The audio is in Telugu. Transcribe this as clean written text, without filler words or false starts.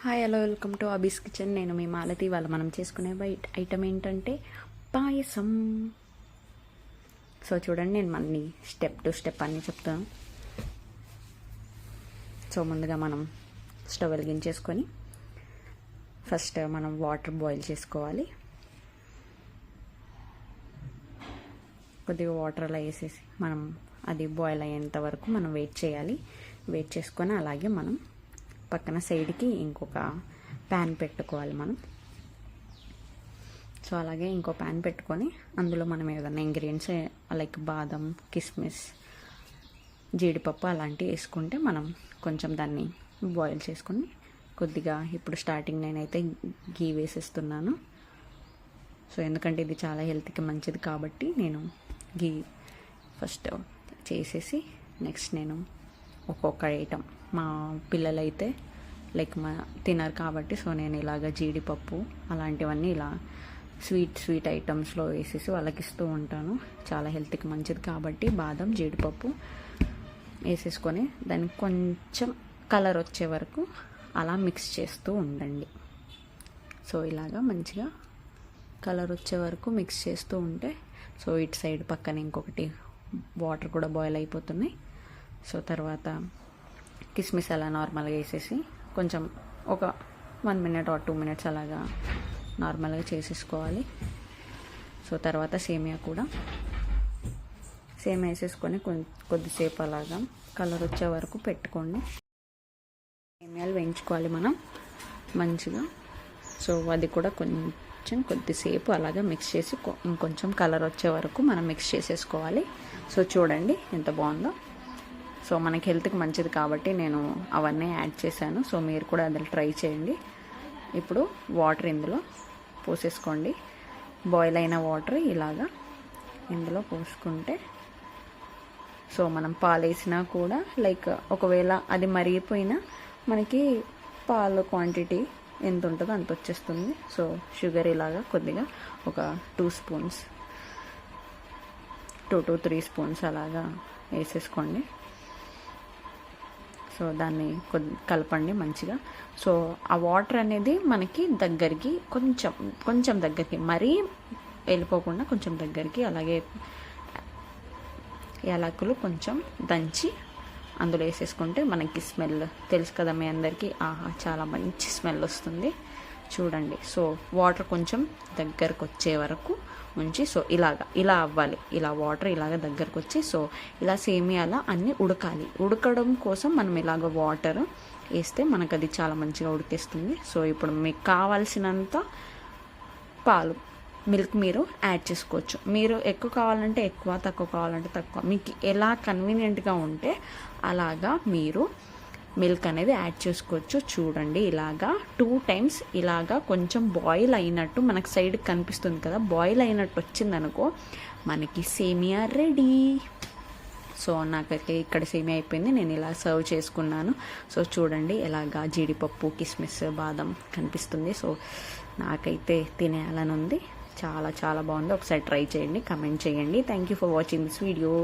Hi hello welcome to Abhi's kitchen. నేను మీ మాలతి. వాళ్ళ మనం చేసుకునే ఐటమ్ ఏంటంటే పాయసం. సో చూడండి, నేను మళ్ళీ స్టెప్ టు స్టెప్ అన్నీ చెప్తాను. సో ముందుగా మనం స్టవ్ వెలిగించేసుకొని ఫస్ట్ మనం వాటర్ బాయిల్ చేసుకోవాలి. కొద్దిగా వాటర్ అలా వేసేసి మనం అది బాయిల్ అయ్యేంత వరకు మనం వెయిట్ చేయాలి. వెయిట్ చేసుకొని అలాగే మనం పక్కన సైడ్కి ఇంకొక ప్యాన్ పెట్టుకోవాలి మనం. సో అలాగే ఇంకో ప్యాన్ పెట్టుకొని అందులో మనం ఏదైనా ఇంగ్రీడియంట్స్ లైక్ బాదం, కిస్మిస్, జీడిపప్పు అలాంటివి వేసుకుంటే మనం కొంచెం దాన్ని బాయిల్ చేసుకొని కొద్దిగా ఇప్పుడు స్టార్టింగ్ నేనైతే గీ వేసేస్తున్నాను. సో ఎందుకంటే ఇది చాలా హెల్త్కి మంచిది కాబట్టి నేను గీ ఫస్ట్ చేసేసి నెక్స్ట్ నేను ఒక్కొక్క ఐటమ్, మా పిల్లలైతే లైక్ తినరు కాబట్టి సో నేను ఇలాగ జీడిపప్పు అలాంటివన్నీ ఇలా స్వీట్ ఐటమ్స్లో వేసేసి వాళ్ళకి ఇస్తూ ఉంటాను. చాలా హెల్త్కి మంచిది కాబట్టి బాదం, జీడిపప్పు వేసేసుకొని దానికి కొంచెం కలర్ వచ్చే వరకు అలా మిక్స్ చేస్తూ ఉండండి. సో ఇలాగా మంచిగా కలర్ వచ్చే వరకు మిక్స్ చేస్తూ ఉంటే సో ఇటు సైడ్ పక్కన ఇంకొకటి వాటర్ కూడా బాయిల్ అయిపోతున్నాయి. సో తర్వాత కిస్మిస్ అలా నార్మల్గా వేసేసి కొంచెం ఒక 1 minute or 2 minutes అలాగా నార్మల్గా చేసేసుకోవాలి. సో తర్వాత సేమియా వేసేసుకొని కొద్దిసేపు అలాగా కలర్ వచ్చే వరకు పెట్టుకోండి. సేమియాలు వేయించుకోవాలి మనం మంచిగా. సో అది కూడా కొద్దిసేపు అలాగా మిక్స్ చేసి ఇంకొంచెం కలర్ వచ్చే వరకు మనం మిక్స్ చేసేసుకోవాలి. సో చూడండి ఎంత బాగుందో. సో మనకి హెల్త్కి మంచిది కాబట్టి నేను అవన్నీ యాడ్ చేశాను. సో మీరు కూడా అందులో ట్రై చేయండి. ఇప్పుడు వాటర్ ఇందులో పోసేసుకోండి. బాయిల్ అయిన వాటర్ ఇలాగా ఇందులో పోసుకుంటే సో మనం పాలు వేసినా కూడా లైక్ ఒకవేళ అది మరిగిపోయినా మనకి పాలు క్వాంటిటీ ఎంత ఉంటుందో అంత వచ్చేస్తుంది. సో షుగర్ ఇలాగా కొద్దిగా ఒక 2 spoons 2 to 3 spoons అలాగా వేసేసుకోండి. సో దాన్ని కలపండి మంచిగా. సో ఆ వాటర్ అనేది మనకి దగ్గరికి కొంచెం దగ్గరికి, మరీ వెళ్ళిపోకుండా కొంచెం దగ్గరికి. అలాగే యాలకులు కొంచెం దంచి అందులో వేసేసుకుంటే మనకి స్మెల్ తెలుసు కదా మీ అందరికీ, ఆహా చాలా మంచి స్మెల్ వస్తుంది చూడండి. సో వాటర్ కొంచెం దగ్గరకు వచ్చే వరకు ఉంచి సో ఇలా అవ్వాలి. ఇలా వాటర్ ఇలాగ దగ్గరకు వచ్చి సో ఇలా సేమియాలా అన్నీ ఉడకాలి. ఉడకడం కోసం మనం ఇలాగ వాటర్ వేస్తే మనకు అది చాలా మంచిగా ఉడికేస్తుంది. సో ఇప్పుడు మీకు కావాల్సినంత పాలు, మిల్క్ మీరు యాడ్ చేసుకోవచ్చు. మీరు ఎక్కువ కావాలంటే ఎక్కువ, తక్కువ కావాలంటే తక్కువ, మీకు ఎలా కన్వీనియంట్గా ఉంటే అలాగా మీరు మిల్క్ అనేది యాడ్ చేసుకోవచ్చు. చూడండి ఇలాగా 2 times ఇలాగా కొంచెం బాయిల్ అయినట్టు మనకు సైడ్ కనిపిస్తుంది కదా, బాయిల్ అయినట్టు వచ్చిందనుకో మనకి సేమియా రెడీ. సో నాకైతే ఇక్కడ సేమియా అయిపోయింది, నేను ఇలా సర్వ్ చేసుకున్నాను. సో చూడండి ఎలాగా జీడిపప్పు, కిస్మిస్, బాదం కనిపిస్తుంది. సో నాకైతే తినేయాలని ఉంది. చాలా చాలా బాగుంది. ఒకసారి ట్రై చేయండి, కమెంట్ చేయండి. Thank you for watching this video.